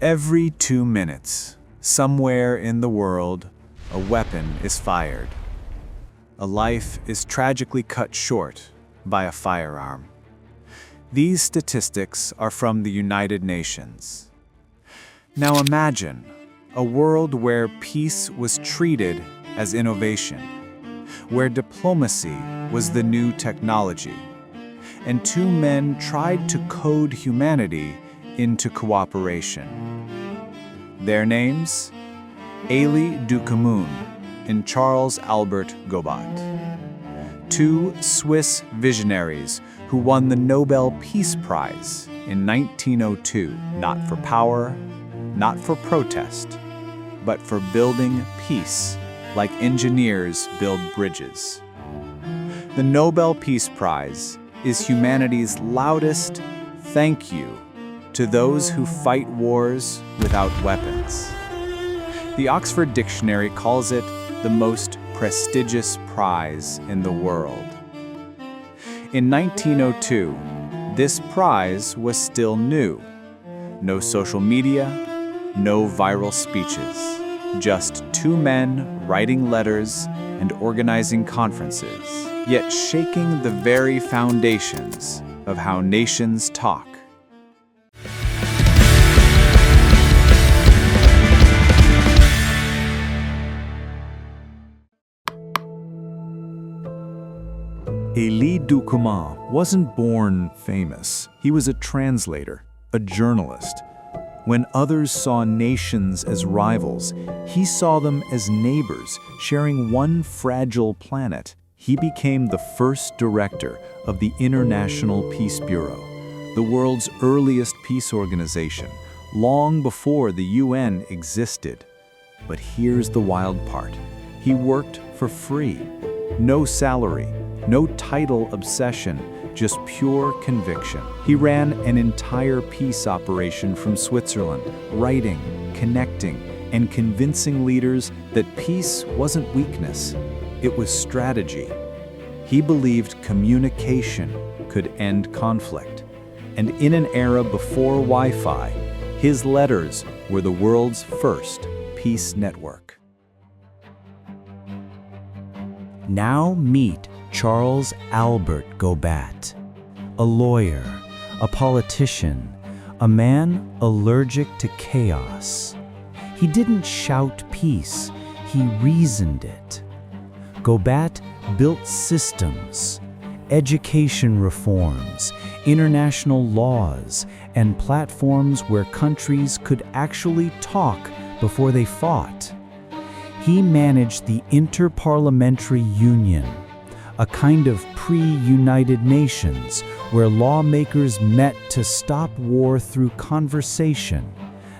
Every 2 minutes, somewhere in the world, a weapon is fired. A life is tragically cut short by a firearm. These statistics are from the United Nations. Now imagine a world where peace was treated as innovation, where diplomacy was the new technology, and two men tried to code humanity into cooperation. Their names? Élie Ducommun and Charles Albert Gobat. Two Swiss visionaries who won the Nobel Peace Prize in 1902, not for power, not for protest, but for building peace like engineers build bridges. The Nobel Peace Prize is humanity's loudest thank you to those who fight wars without weapons. The Oxford Dictionary calls it the most prestigious prize in the world. In 1902, this prize was still new. No social media, no viral speeches, just two men writing letters and organizing conferences, yet shaking the very foundations of how nations talk. Élie Ducommun wasn't born famous. He was a translator, a journalist. When others saw nations as rivals, he saw them as neighbors sharing one fragile planet. He became the first director of the International Peace Bureau, the world's earliest peace organization, long before the UN existed. But here's the wild part. He worked for free. No salary, no title obsession, just pure conviction. He ran an entire peace operation from Switzerland, writing, connecting, and convincing leaders that peace wasn't weakness, it was strategy. He believed communication could end conflict. And in an era before Wi-Fi, his letters were the world's first peace network. Now meet Charles Albert Gobat, a lawyer, a politician, a man allergic to chaos. He didn't shout peace, he reasoned it. Gobat built systems, education reforms, international laws, and platforms where countries could actually talk before they fought. He managed the Inter-Parliamentary Union, a kind of pre-United Nations where lawmakers met to stop war through conversation,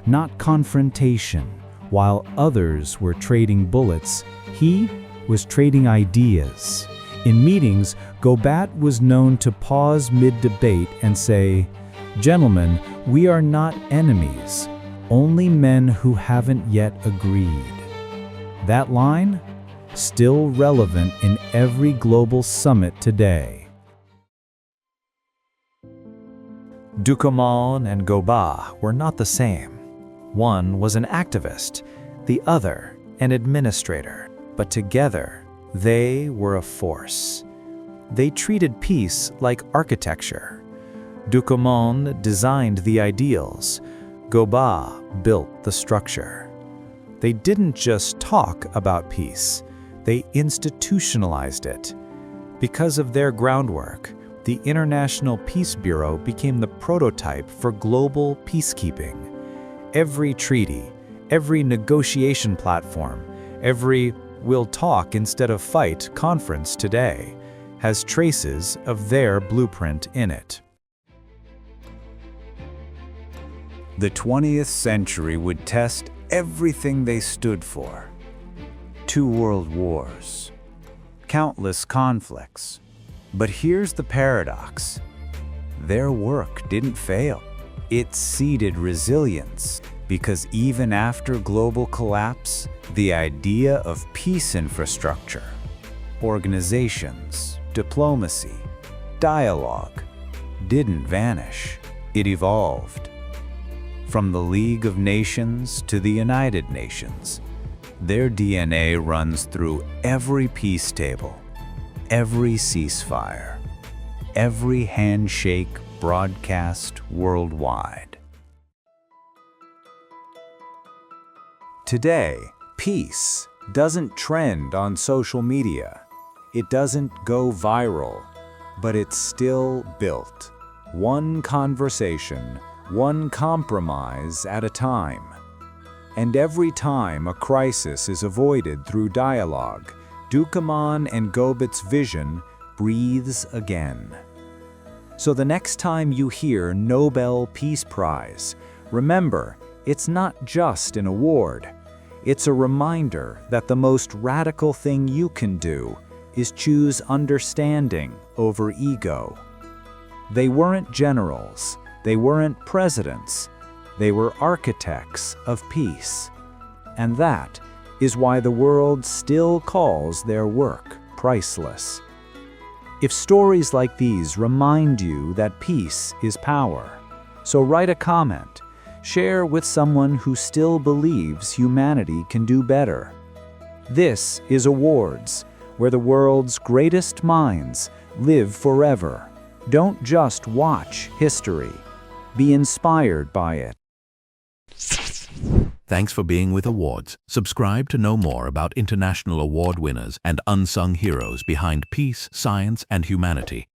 not confrontation. While others were trading bullets, he was trading ideas. In meetings, Gobat was known to pause mid-debate and say, "Gentlemen, we are not enemies, only men who haven't yet agreed." That line? Still relevant in every global summit today. Ducommun and Gobat were not the same. One was an activist, the other an administrator, but together they were a force. They treated peace like architecture. Ducommun designed the ideals, Gobat built the structure. They didn't just talk about peace, they institutionalized it. Because of their groundwork, the International Peace Bureau became the prototype for global peacekeeping. Every treaty, every negotiation platform, every "we'll talk instead of fight" conference today has traces of their blueprint in it. The 20th century would test everything they stood for. 2 world wars, countless conflicts. But here's the paradox. Their work didn't fail. It seeded resilience, because even after global collapse, the idea of peace infrastructure, organizations, diplomacy, dialogue didn't vanish. It evolved. From the League of Nations to the United Nations, their DNA runs through every peace table, every ceasefire, every handshake broadcast worldwide. Today, peace doesn't trend on social media. It doesn't go viral, but it's still built. One conversation, one compromise at a time. And every time a crisis is avoided through dialogue, Ducommun and Gobat's vision breathes again. So the next time you hear Nobel Peace Prize, remember, it's not just an award. It's a reminder that the most radical thing you can do is choose understanding over ego. They weren't generals, they weren't presidents, they were architects of peace. And that is why the world still calls their work priceless. If stories like these remind you that peace is power, so write a comment, share with someone who still believes humanity can do better. This is Awards, where the world's greatest minds live forever. Don't just watch history. Be inspired by it. Thanks for being with Awards. Subscribe to know more about international award winners and unsung heroes behind peace, science, and humanity.